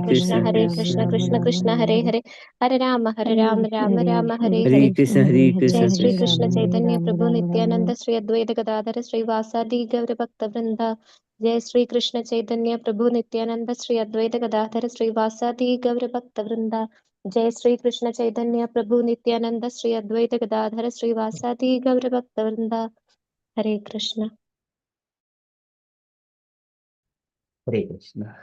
Krishna Hare Krishna Krishna Krishna Hare Hare Hare Rama Rama Rama Hare Hare Hare Krishna Jai Shri Krishna. Krishna Chaitanya Prabhu Nityananda Shri Advaita Gadadhara Shri Vasadi Gaura Bhakta Vrinda Jai Shri Krishna Chaitanya Prabhu Nityananda Shri Advaita Gadadhara Shri Vasadi Gaura Bhakta Vrinda Jai Shri Krishna Chaitanya Prabhu Nityananda Shri Advaita Gadadhara Shri Vasadi Gaura Bhakta Vrinda Hare Krishna. Hare Krishna.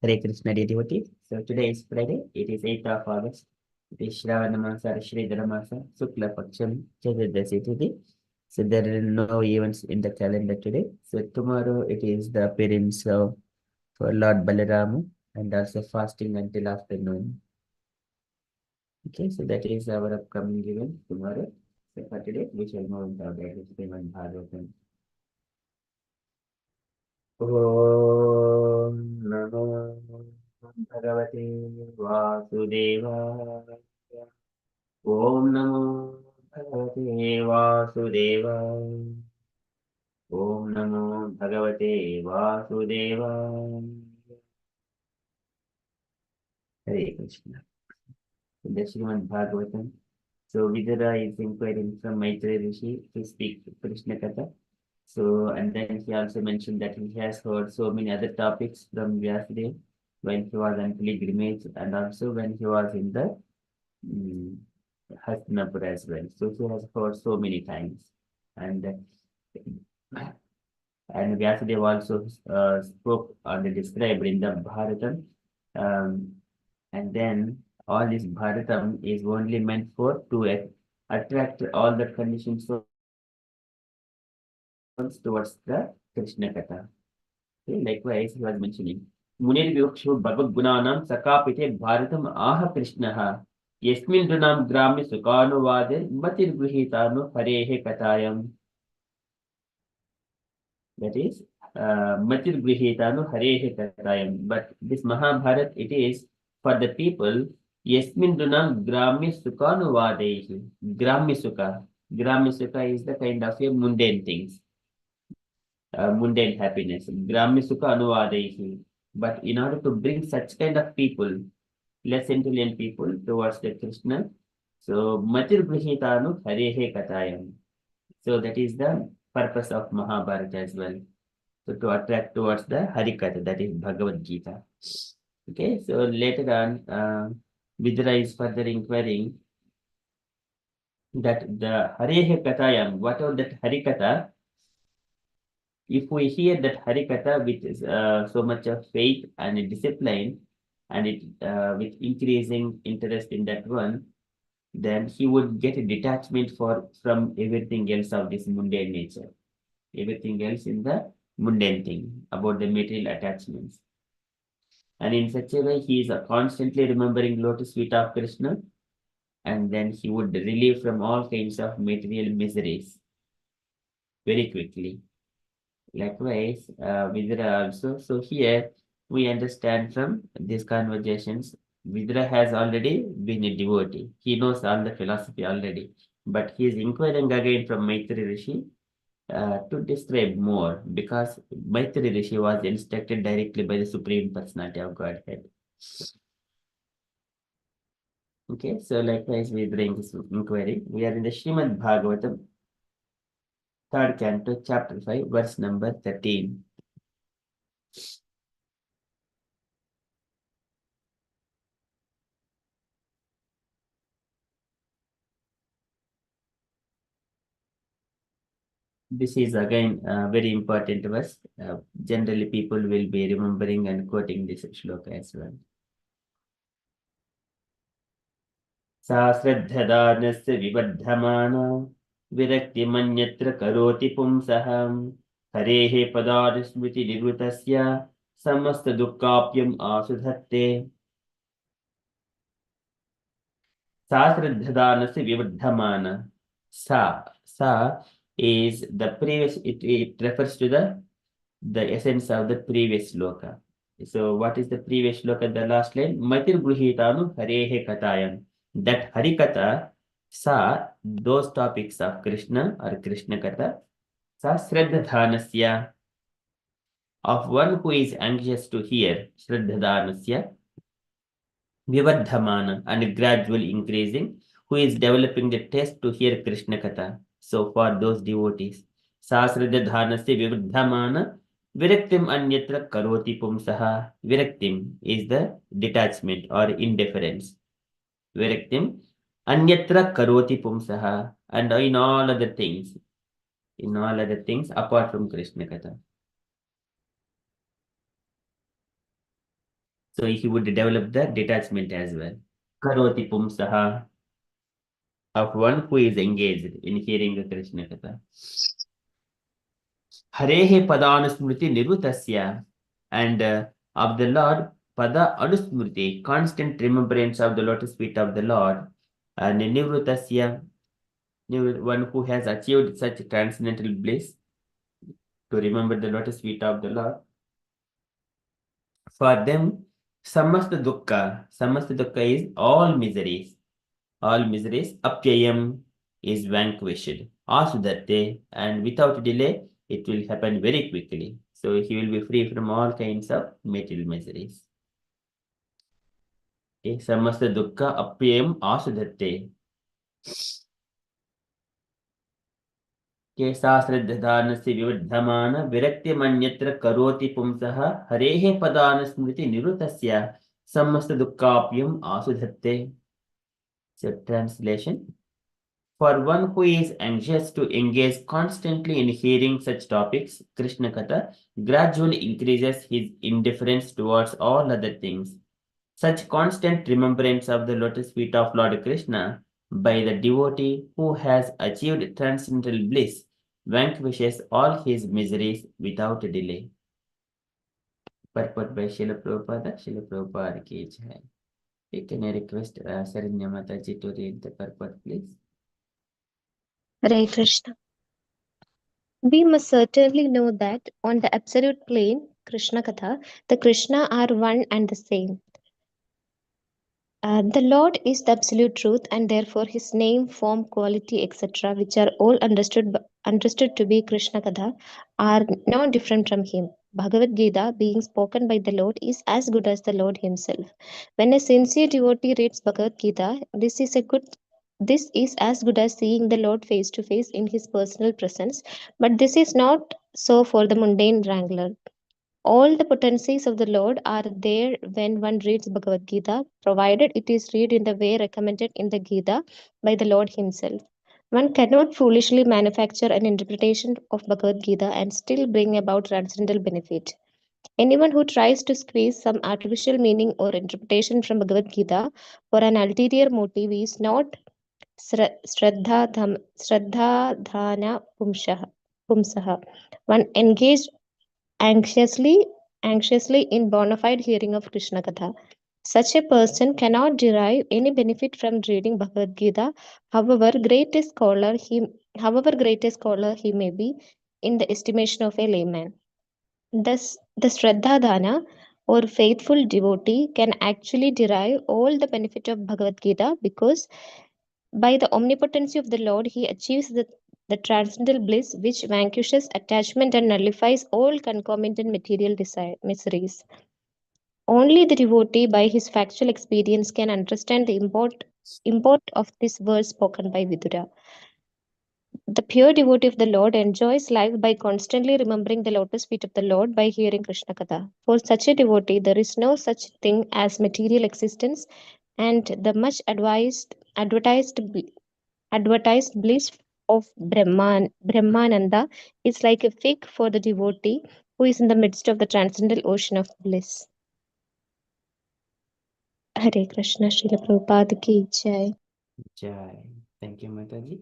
Hare Krishna, dear devotees. So today is Friday. It is 8th of August. It is Shravana Masa, Shridhara Masa, Sukla Paksham, Chaturdashi Tithi. So there are no events in the calendar today. So tomorrow it is the appearance of for Lord Balarama and also fasting until afternoon. Okay, so that is our upcoming event tomorrow. So for today, we shall move into the Srimad Bhagavatam. Om Namo Bhagavate Vasudevaya. Om Namo Bhagavate Vasudevaya. Om Namo Bhagavate Vasudevaya. Hare Krishna. The Srimad Bhagavatam. So Vidura is inquiring from Maitreya Rishi to speak Krishna Katha. So, and then he also mentioned that he has heard so many other topics from Vyasadeva when he was on pilgrimage and also when he was in the Hastinapur as well. So he has heard so many times. And Vyasadeva also spoke or described in the Bhagavatam. And then all this Bhagavatam is only meant for to attract all the conditions towards the Krishna Katha. Okay, likewise, he was mentioning Munir Vyokshu Bhagavad Gunanam Sakapite Bharatam Aha Krishnaha Yasmin Dunam Grami Sukano Vade Matir Gruhitano Harehe Katayam. That is Matir Gruhitano Harehe Katayam. But this Mahabharat, it is for the people Yasmin Dunam Grami Sukano Vadehi. Grami Sukha. Grami Sukha is the kind of a mundane things. Mundane happiness. Grami Sukha Anuvadehi. But in order to bring such kind of people, less intelligent people towards the Krishna, so Matir Grihitanu Harehe Katayam. So that is the purpose of Mahabharata as well. So to attract towards the Harikatha, that is Bhagavad Gita. Okay, so later on, Vidura is further inquiring that the Harehe Katayam, whatever that Harikatha, if we hear that Harikatha with so much of faith and discipline, and it with increasing interest in that one, then he would get a detachment from everything else of this mundane nature, everything else in the mundane thing about the material attachments. And in such a way, he is constantly remembering lotus feet of Krishna, and then he would relieve from all kinds of material miseries very quickly. Likewise, Vidura also. So here we understand from these conversations, Vidura has already been a devotee. He knows all the philosophy already, but he is inquiring again from Maitreya Rishi to describe more, because Maitreya Rishi was instructed directly by the Supreme Personality of Godhead. Okay, so likewise we bring this inquiry. We are in the Srimad Bhagavatam, 3rd canto, chapter 5, verse number 13. This is again very important verse. Generally, people will be remembering and quoting this shloka as well. Sasradhadanasya vibadhamana virakti manyatra karoti pumsaham harehe padarasmriti nivrutasya samasta dukkapyam asudhatte. Sasradhadanasya vibadhamana. Sa is the previous, it refers to the essence of the previous shloka. So what is the previous shloka, the last line? Matir Gruhitanu Harehe Katayam. That Harikatha, sa, those topics of Krishna or Krishna Katha, sa Shraddhadhanasya, of one who is anxious to hear, Shraddhadhanasya, Vivardhamana, and gradually increasing, who is developing the taste to hear Krishna Katha. So for those devotees, Sahasradhanasya Vivardhamana, Viraktim Anyatra Karoti Pumsaha. Viraktim is the detachment or indifference. Viraktim Anyatra Karoti Pumsaha, and in all other things apart from Krishna Katha. So he would develop the detachment as well. Karoti Pumsaha, of one who is engaged in hearing the Krishna Katha. Harehe Padanusmriti Nirutasya, and of the Lord, Pada Anusmriti, constant remembrance of the lotus feet of the Lord, and Nivrutasya, one who has achieved such transcendental bliss to remember the lotus feet of the Lord. For them, Samasta Dukkha is all miseries, apyayam is vanquished. Asudate, and without delay, it will happen very quickly. So he will be free from all kinds of material miseries. Okay, samasta dukkha apyayam asudate. Okay, sahasradhanasya vivardhamana viraktimanyatra karoti pumsaha harehe padanasmriti nirutasya samasta dukkapyam asudhate. So translation. For one who is anxious to engage constantly in hearing such topics, Krishna Katha gradually increases his indifference towards all other things. Such constant remembrance of the lotus feet of Lord Krishna by the devotee who has achieved transcendental bliss vanquishes all his miseries without delay. Purport by Srila Prabhupada, Srila Prabhupada ki jai. Can I request Saranya Mataji to read the purport, please? Hare Krishna. We must certainly know that on the absolute plane, Krishna Katha, the Krishna are one and the same. The Lord is the absolute truth, and therefore His name, form, quality, etc., which are all understood to be Krishna Katha, are no different from Him. Bhagavad Gita, being spoken by the Lord, is as good as the Lord Himself. When a sincere devotee reads Bhagavad Gita, this is as good as seeing the Lord face to face in His personal presence. But this is not so for the mundane wrangler. All the potencies of the Lord are there when one reads Bhagavad Gita, provided it is read in the way recommended in the Gita by the Lord Himself. One cannot foolishly manufacture an interpretation of Bhagavad Gita and still bring about transcendental benefit. Anyone who tries to squeeze some artificial meaning or interpretation from Bhagavad Gita for an ulterior motive is not Shraddha Dhana Pumsaha. One engaged anxiously anxiously in bona fide hearing of Krishna Katha. Such a person cannot derive any benefit from reading Bhagavad Gita, however great a scholar he may be in the estimation of a layman. Thus, the Shraddha Dana or faithful devotee can actually derive all the benefit of Bhagavad Gita because by the omnipotency of the Lord he achieves the transcendental bliss which vanquishes attachment and nullifies all concomitant material miseries. Only the devotee, by his factual experience, can understand the import of this verse spoken by Vidura. The pure devotee of the Lord enjoys life by constantly remembering the lotus feet of the Lord by hearing Krishna Katha. For such a devotee, there is no such thing as material existence, and the much advertised bliss of Brahmananda is like a fig for the devotee who is in the midst of the transcendental ocean of bliss. Hare Krishna, Srila Prabhupada ki jai. Jai. Thank you, Mataji.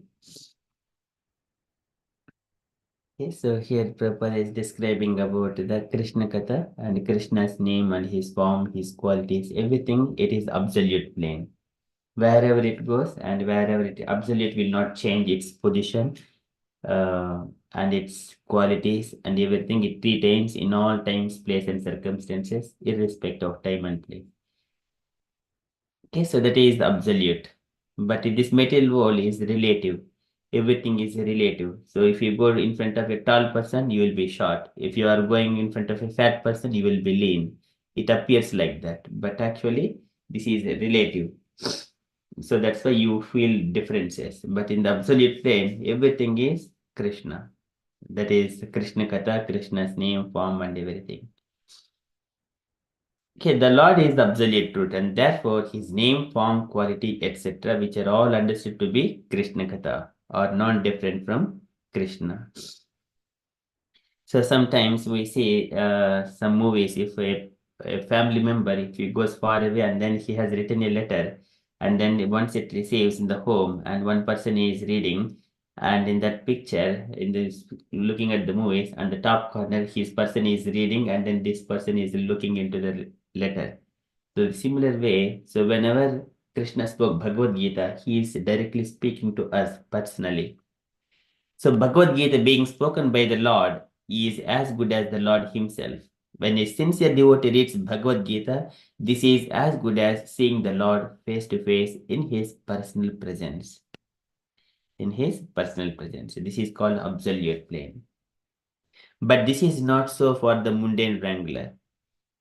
Okay, so here Prabhupada is describing about the Krishna Katha and Krishna's name and his form, his qualities, everything, it is absolute plane. Wherever it goes and wherever it absolute will not change its position and its qualities and everything it retains in all times, place and circumstances, irrespective of time and place. Okay, so that is the absolute. But this material world is relative. Everything is relative. So if you go in front of a tall person, you will be short. If you are going in front of a fat person, you will be lean. It appears like that. But actually, This is relative. So that's why you feel differences. But in the absolute plane, everything is Krishna. That is Krishna Katha, Krishna's name, form, and everything. Okay, the Lord is the absolute truth, and therefore his name, form, quality, etc., which are all understood to be Krishna Katha, are non different from Krishna. So sometimes we see some movies, if a family member, if he goes far away and then he has written a letter, and then once it receives in the home and one person is reading, and in that picture, in this looking at the movies, and the top corner, his person is reading, and then this person is looking into the letter. So similar way, so whenever Krishna spoke Bhagavad Gita, he is directly speaking to us personally. So Bhagavad Gita being spoken by the Lord is as good as the Lord himself. When a sincere devotee reads Bhagavad Gita, this is as good as seeing the Lord face to face in his personal presence. In his personal presence. This is called absolute plane. But this is not so for the mundane wrangler.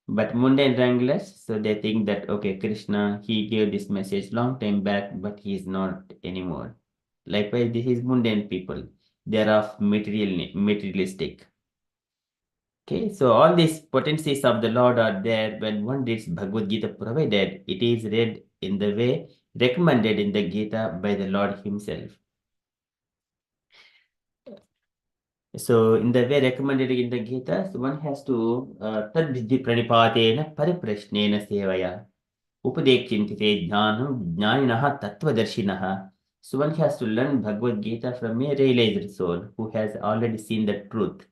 But mundane wranglers, so they think that, okay, Krishna, he gave this message long time back, but he is not anymore. Likewise, this is mundane people. They are of materialistic. Okay, so all these potencies of the Lord are there when one reads Bhagavad Gita, provided it is read in the way recommended in the Gita by the Lord himself. So in the way recommended in the Gita, so one has to tadvidhi pranipatena pariprashnena sevaya upadekchintite jnanam jnaninaha tattvadarshinaha. So one has to learn Bhagavad Gita from a realized soul who has already seen the truth.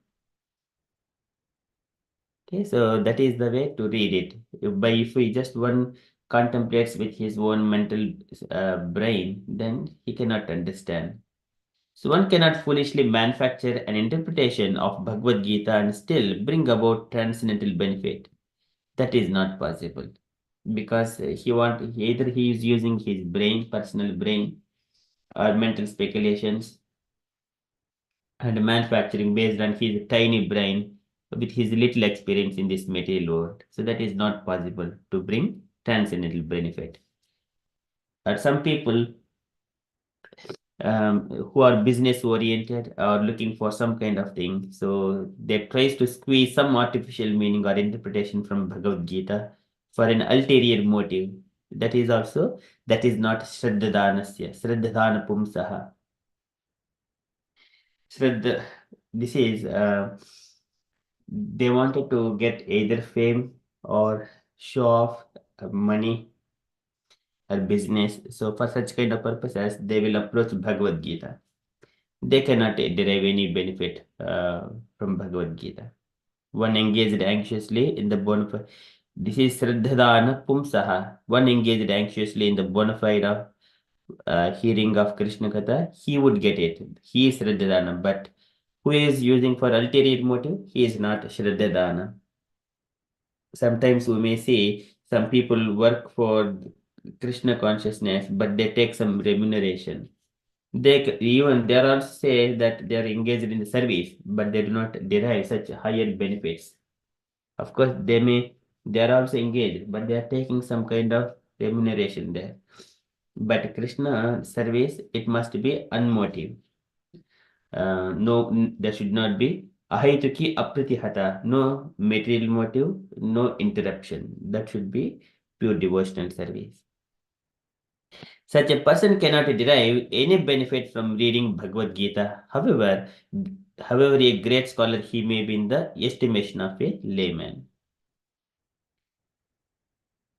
Okay, so that is the way to read it. If we just one contemplates with his own mental brain, then he cannot understand. So one cannot foolishly manufacture an interpretation of Bhagavad Gita and still bring about transcendental benefit. That is not possible because either he is using his brain, personal brain, or mental speculations and manufacturing based on his tiny brain with his little experience in this material world. So that is not possible to bring transcendental benefit. Or some people who are business oriented or looking for some kind of thing, so they tries to squeeze some artificial meaning or interpretation from Bhagavad Gita for an ulterior motive. That is not Shraddhadanasya, Shraddhadana Pumsaha. Shraddha, this is they wanted to get either fame or show off money or business. So for such kind of purposes, they will approach Bhagavad Gita. They cannot derive any benefit from Bhagavad Gita. One engaged anxiously in the bona fide. This is Sraddhadana Pumsaha. One engaged anxiously in the bona fide of hearing of Krishna Katha, he would get it. He is Sraddhadana. But who is using for ulterior motive? He is not Shraddhadana. Sometimes we may see some people work for Krishna consciousness, but they take some remuneration. They are also say that they are engaged in the service, but they do not derive such higher benefits. Of course, they are also engaged, but they are taking some kind of remuneration there. But Krishna service, it must be unmotive. There should not be ahaituki apratihata, no material motive, no interruption. That should be pure devotional service. Such a person cannot derive any benefit from reading Bhagavad Gita. However, a great scholar he may be in the estimation of a layman.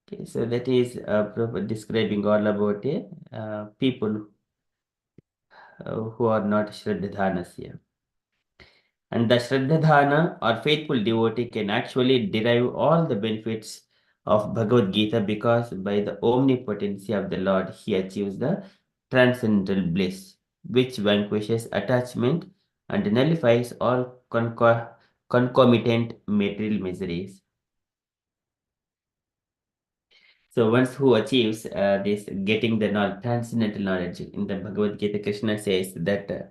Okay, so that is describing all about a people who are not Shraddhanasya. And the Shraddhadhana or faithful devotee can actually derive all the benefits of Bhagavad Gita because by the omnipotency of the Lord, he achieves the transcendental bliss, which vanquishes attachment and nullifies all concomitant material miseries. So once who achieves this getting the knowledge, transcendental knowledge in the Bhagavad Gita, Krishna says that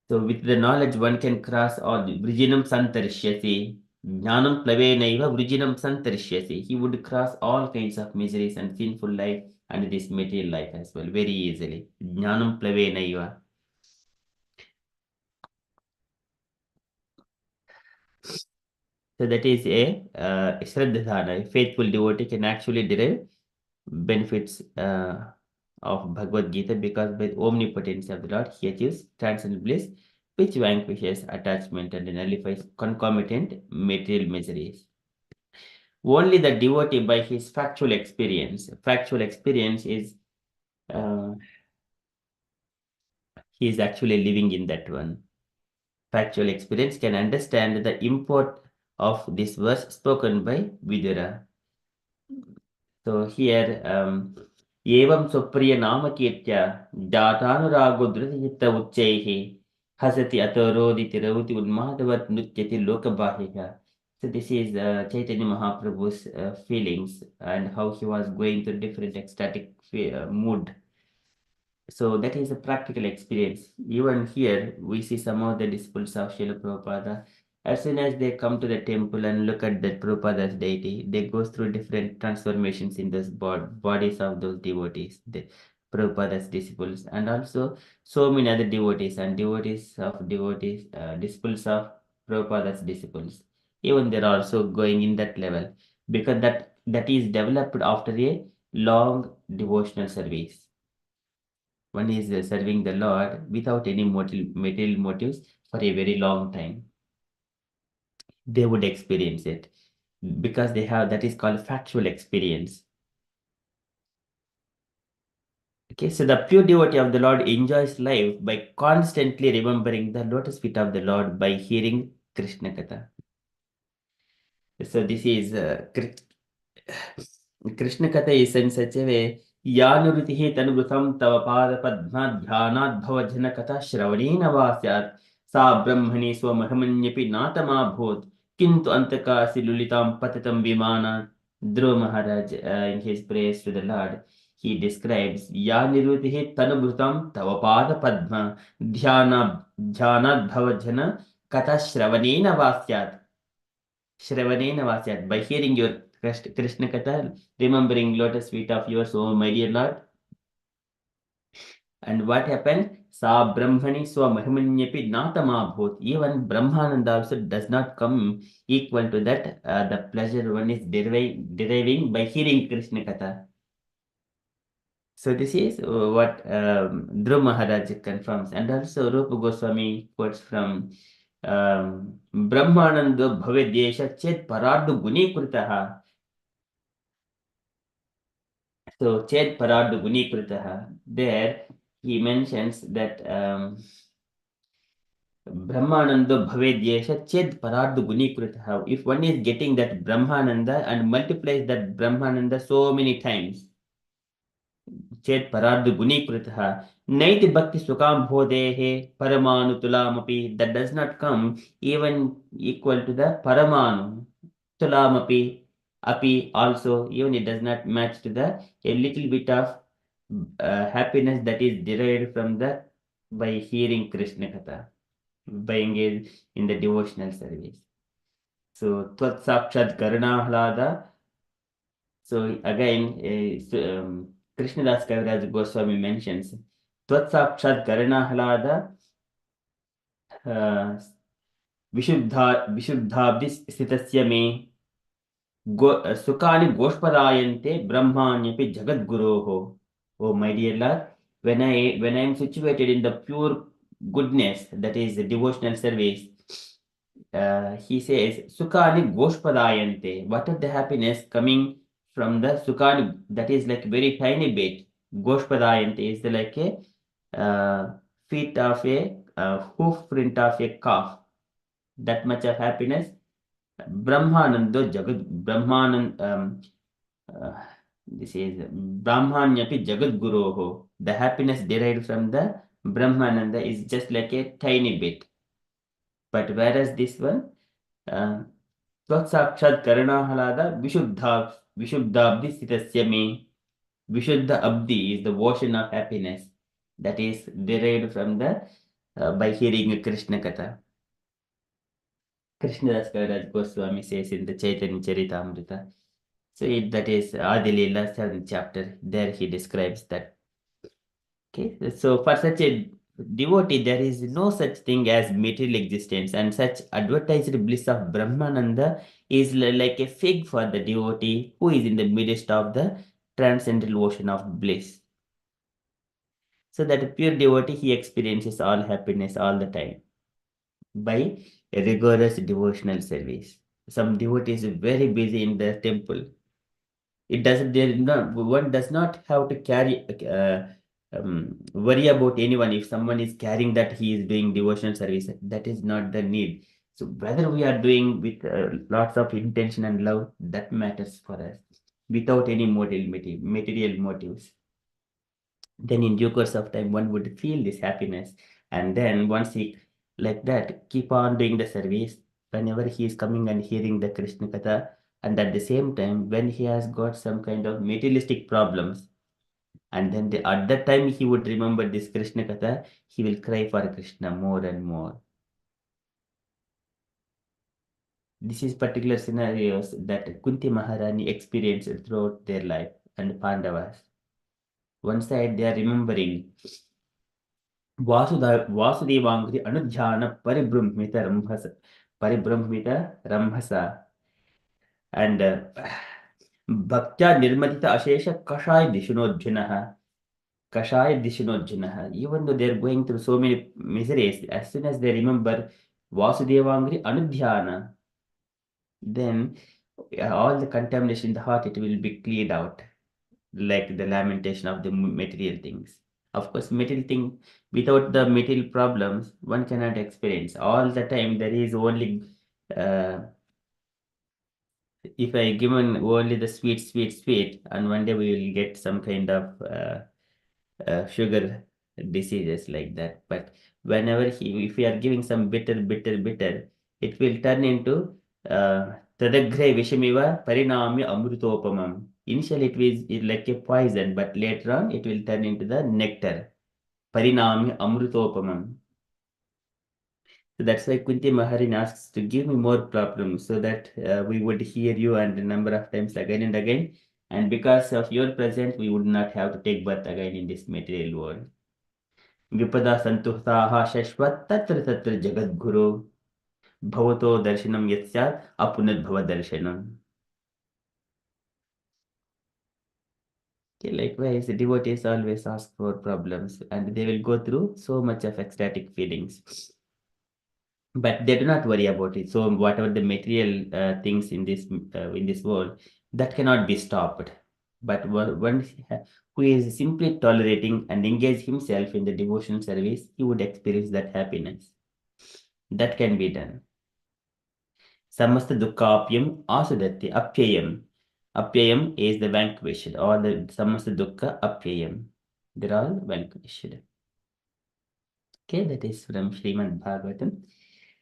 so with the knowledge one can cross all the Vrijinam Santarishyasi. Jnanam plavenaiva vrijinam santarishyasi. He would cross all kinds of miseries and sinful life and this material life as well very easily. Jnanam plavenaiva. So that is a Shraddhadhana. A faithful devotee can actually derive benefits of Bhagavad Gita because by the omnipotence of the Lord, he achieves transcendental bliss, which vanquishes attachment and nullifies concomitant material miseries. Only the devotee by his factual experience is uh, he is actually living in that one. Factual experience can understand the import of this verse spoken by Vidura. So here, evam supriya nama kirtya datanurago dhritita uchaihi hasati ataroditi rauti udmadavat nutyati lokabahika. So this is Chaitanya Mahaprabhu's feelings and how he was going through different ecstatic mood. So that is a practical experience. Even here, we see some of the disciples of Srila Prabhupada. As soon as they come to the temple and look at that Prabhupada's deity, they go through different transformations in those bodies of those devotees, the Prabhupada's disciples, and also so many other devotees and disciples of Prabhupada's disciples. Even they're also going in that level because that is developed after a long devotional service. One is serving the Lord without any material motives for a very long time. They would experience it because they have that is called factual experience. Okay, so the pure devotee of the Lord enjoys life by constantly remembering the lotus feet of the Lord by hearing Krishna Katha. So this is Krishna Katha is in such a way Yanuritihi tanubhutam tava pada padma dhyanat bhavajana katha shravanena vasyat sa brahmani swamahamanyapi natama bhut kintu antakasi lulitam patitam vimana. Dhruva Maharaj in his praise to the Lord he describes Yanuritihi tanubhutam tava pada padma dhyanat bhavajana katha shravanena vasyat. Shravanena Vasyat. By hearing your Krishna Katha, remembering lotus feet of yours, oh my dear Lord. And what happened? Sa Brahmani Swa Mahimanyapi Natama Bhut. Even Brahmananda also does not come equal to that. The pleasure one is deriving by hearing Krishna Katha. So this is what Dhruv Maharaj confirms. And also Rupa Goswami quotes from Brahmananda Bhavedyesha Chet Paradu Guni Kurtaha. So Chet Paradu Guni Kurtaha. There he mentions that Brahmananda Bhavedyesha Chet Paradu Guni Kurtaha. If one is getting that Brahmananda and multiplies that Brahmananda so many times, चेत परार्ध गुणीकृतः नैति भक्ति सुखाम भोदेः परमाणुतुलामपि that does not come even equal to the paramanu tulamapi api also even it does not match to the a little bit of happiness that is derived from the by hearing Krishna Katha by engaging in the devotional service. So Tvat Sakshat Karuna So again, Krishnadas Kaviraj Goswami mentions Tvat Sakshat Karanahalada Vishuddhabdi Sitasya me Sukani Goshpadayante Brahmanyapi Jagat Guroho. Oh my dear Lord, when I am situated in the pure goodness, that is the devotional service, he says, Sukani Goshpadayante. What is the happiness coming from the Sukani? That is like very tiny bit. Goshpadayante is like a feet of a hoof print of a calf. That much of happiness. Brahmanando Jagat Brahmanand. This is Brahmanyapi Jagat Guroho. The happiness derived from the Brahmananda is just like a tiny bit. But whereas this one, Tvatsakshad Karanahalada Vishuddhabdi Sitasya me. Vishuddha Abdi is the ocean of happiness that is derived from the by hearing Krishna Katha. Krishnadas Kaviraj Goswami says in the Chaitanya Charitamrita. So that is Adi Leela 7th chapter. There he describes that. Okay, so for such a devotee, there is no such thing as material existence, and such advertised bliss of Brahmananda is like a fig for the devotee who is in the midst of the transcendental ocean of bliss. So that a pure devotee, he experiences all happiness all the time by a rigorous devotional service. Some devotees are very busy in the temple. It doesn't. There not one does not have to carry worry about anyone. If someone is carrying that he is doing devotional service, that is not the need. So whether we are doing with lots of intention and love, that matters for us, without any material motives. Then in due course of time, one would feel this happiness, and then once he like that keep on doing the service, whenever he is coming and hearing the Krishna Katha, and at the same time when he has got some kind of materialistic problems, and then at that time he would remember this Krishna Katha, he will cry for Krishna more and more. This is particular scenarios that Kunti Maharani experienced throughout their life, and Pandavas. One side they are remembering वासुदेवांग्रि अनुध्यान परिब्रह्मित रंभसा and bhaktya nirmatita ashesha kashaya dishinojjunah. Even though they are going through so many miseries, as soon as they remember Vasudevangri Anudhyana, then all the contamination in the heart, it will be cleared out, like the lamentation of the material things. Of course, material thing, without the material problems, one cannot experience. All the time, there is only, if I given only the sweet, and one day we will get some kind of sugar diseases like that. But whenever if we are giving some bitter, it will turn into tadagre vishamiva parinamya amrutopamam. Initially, it like a poison, but later on, it will turn into the nectar. Parinamya amrutopamam. So that's why Kunti Maharin asks to give me more problems so that we would hear you and a number of times again and again. And because of your presence, we would not have to take birth again in this material world. विपदा संतुष्टाः शश्वत् तत्र तत्र जगद्गुरो भवतो दर्शनम यस्यात् अपुनर्भव दर्शनम. Okay, likewise, the devotees always ask for problems and they will go through so much of ecstatic feelings. But they do not worry about it. So whatever the material things in this world, that cannot be stopped. But one who is simply tolerating and engage himself in the devotional service, he would experience that happiness. That can be done. Samasta dukkapyam asudati apyayam. Apyayam is the vanquished, or the samasta dukkha apyayam. They're all vanquished. Okay, that is from Srimad Bhagavatam.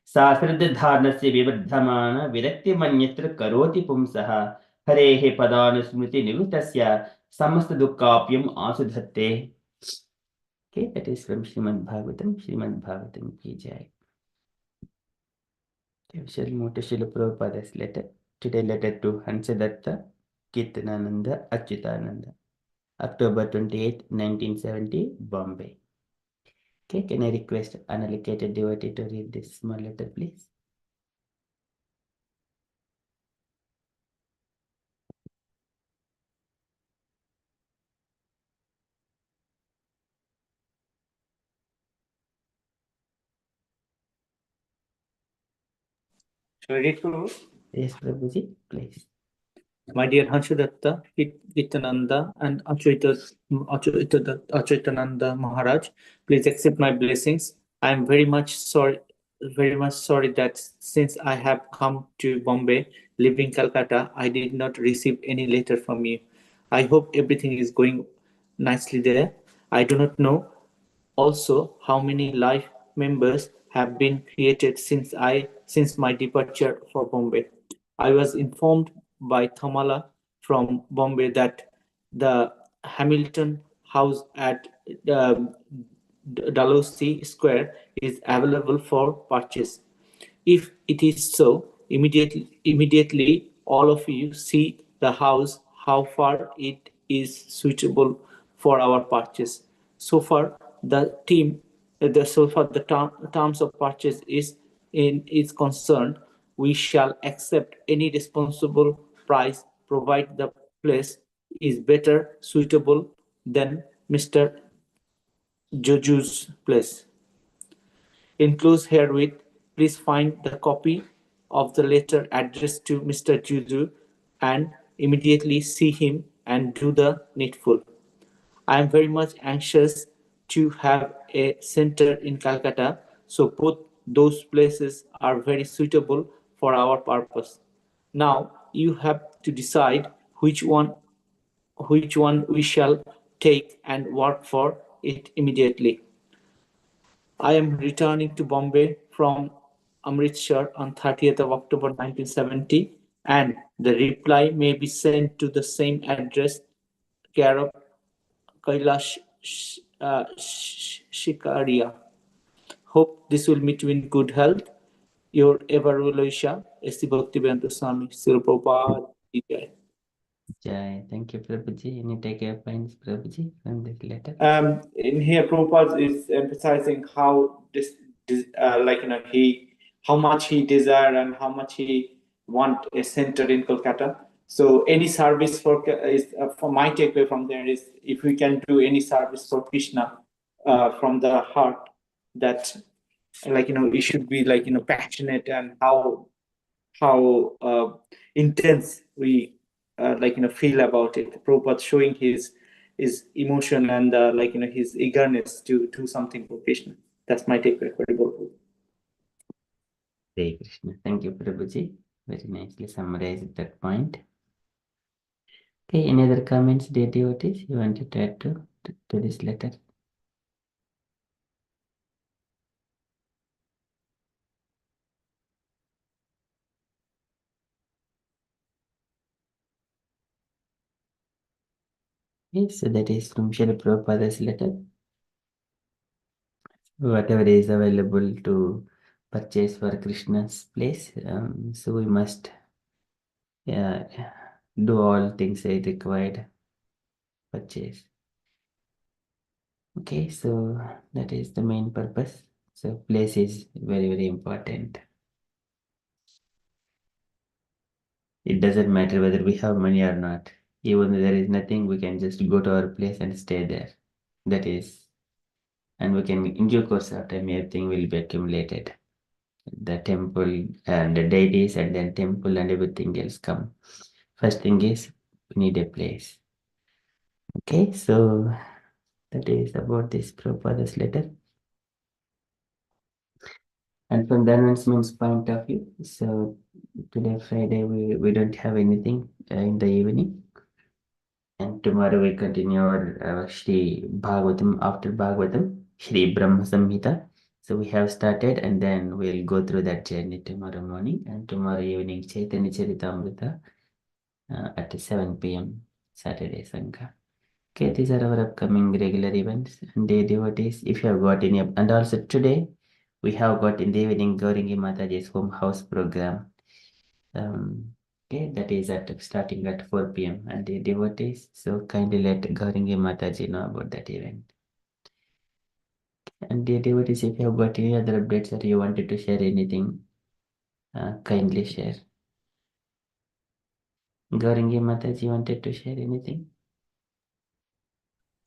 साश्रद्धधारणस्य विवर्धमान विरक्तिमन्यत्र करोति पुंसः हरेः पदानुस्मृतिनिवृत्तस्य समस्तदुःखाप्यम् आसुधत्ते. Okay, that is from Srimad Bhagavatam ki jai. Okay, we shall move to Srila Prabhupada's letter. Today letter to Hansadatta Kirtanananda Achyutananda, October 28, 1970, Bombay. Okay, can I request unallocated devotee to read this small letter, please? Shall I read from it? Yes, Prabhuji, please. My dear Hanshudatta, Kirtananda, and Achyutananda Maharaj, please accept my blessings. I am very much sorry that since I have come to Bombay, leaving Calcutta, I did not receive any letter from you. I hope everything is going nicely there. I do not know also how many life members have been created since my departure for Bombay. I was informed by Thamala from Bombay that the Hamilton House at Dalhousie Square is available for purchase. If it is so, immediately all of you see the house, how far it is suitable for our purchase. So far, the terms of purchase is concerned, we shall accept any responsible price provided the place is better suitable than Mr. Joju's place. Enclosed herewith, please find the copy of the letter addressed to Mr. Juju and immediately see him and do the needful. I am very much anxious to have a center in Calcutta, so both those places are very suitable for our purpose. Now you have to decide which one we shall take and work for it immediately. I am returning to Bombay from Amritsar on 30th of October 1970, and the reply may be sent to the same address, care of Kailash Shikaria. Hope this will meet you in good health. Your ever Elisha, S.C. Bhaktivedanta Swami, Srila Prabhupada. Jai. Jai. Thank you, Prabhuji. Any takeaway points, Prabhuji, from this letter? In here, Prabhupada is emphasizing how how much he desire and how much he want a center in Kolkata. So any service for my takeaway from there is, if we can do any service for Krishna from the heart, that it should be passionate, and how intense we feel about it. Prabhupada showing his emotion and his eagerness to do something for Krishna. That's my takeaway for Prabhupada. Hare Krishna. Thank you, Prabhuji. Very nicely summarized that point. Okay, any other comments, dear devotees, you wanted to add to this letter? Okay, so that is from Srila Prabhupada's letter. Whatever is available to purchase for Krishna's place, so we must do all things required purchase. Okay, so that is the main purpose. So place is very, very important. It doesn't matter whether we have money or not. Even if there is nothing, we can just go to our place and stay there. That is, and we can, in due course of time, everything will be accumulated. The temple and the deities and then temple and everything else come. First thing is, we need a place. Okay, so that is about this Prabhupada's letter. And from the announcements point of view, so today Friday we don't have anything in the evening, and tomorrow we continue our Shri Bhagavatam. After Bhagavatam, Shri Brahma Samhita. So we have started, and then we'll go through that journey tomorrow morning, and tomorrow evening Chaitanya Charitamrita at 7 p.m. Saturday Sangha. Okay, these are our upcoming regular events. And dear devotees, if you have got any, and also today we have got in the evening Gauringi Mataji's home house program. Okay, that is starting at 4 p.m. and the devotees, so kindly let Gauringi Mataji know about that event. And the devotees, if you have got any other updates or you wanted to share anything, kindly share. Gauringi Mataji wanted to share anything?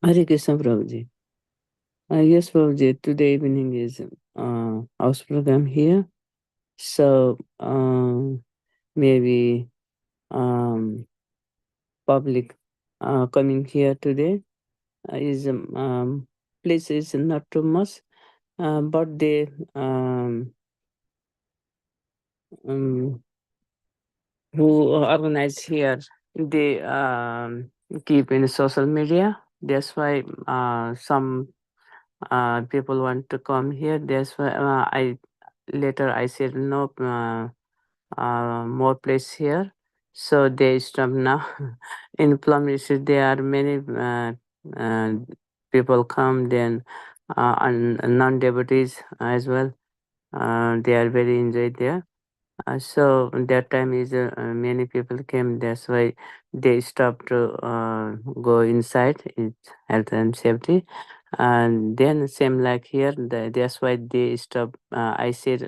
Hare Krishna Prabhuji. Yes, Prabhuji, today evening is house program here. So maybe public coming here today is place is not too much, but they who organize here, they keep in social media. That's why some people want to come here. That's why I said no more place here. So they stop now. In Plum Issue, there are many people come, then and non-devotees as well. They are very enjoyed there. So that time is many people came. That's why they stopped to go inside. It's health and safety. And then same like here. That's why they stop. I said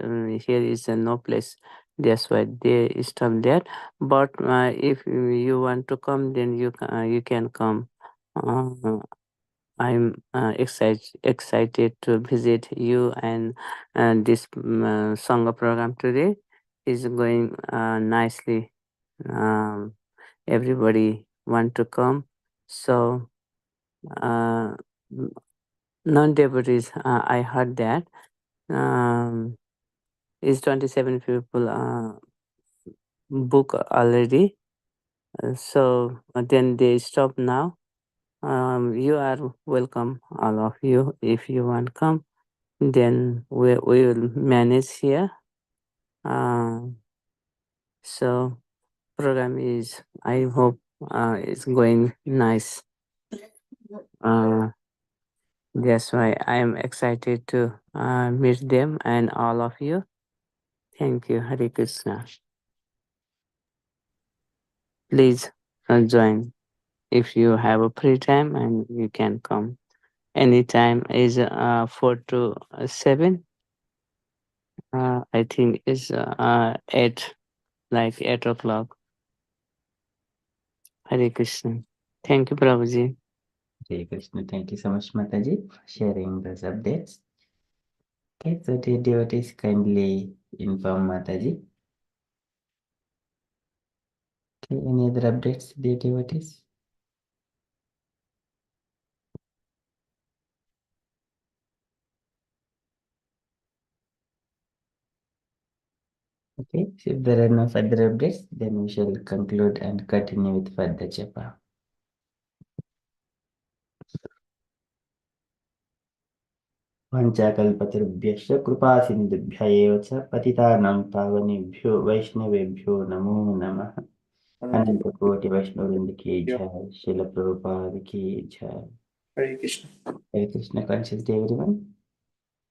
here is no place. That's why they stop there. But if you want to come, then you can come. Uh, I'm excited to visit you, and this Sangha program today is going nicely. Um, Everybody want to come, so uh, non-devotees. I heard that is 27 people book already. So then they stop now. You are welcome, all of you. If you want come, then we will manage here. So program is, I hope it's going nice. That's why I am excited to meet them and all of you. Thank you. Hare Krishna. Please join if you have a free time, and you can come. Anytime is 4 to 7. I think is 8, like 8 o'clock. Hare Krishna. Thank you, Prabhuji. Hare Krishna. Thank you so much, Mataji, for sharing those updates. Okay, so dear devotees, kindly inform Mataji. Okay, any other updates, dear devotees? Okay, so if there are no further updates, then we shall conclude and continue with further japa. वञ्चाकल्पतरुभ्यश्च कृपासिन्धुभ्य एव च पतितानां पावनेभ्यो वैष्णवेभ्यो नमो नमः। अनन्तकोटि वैष्णववृन्द की जय, श्रील प्रभुपाद की जय। Hare Krishna. Hare Krishna, conscious day everyone.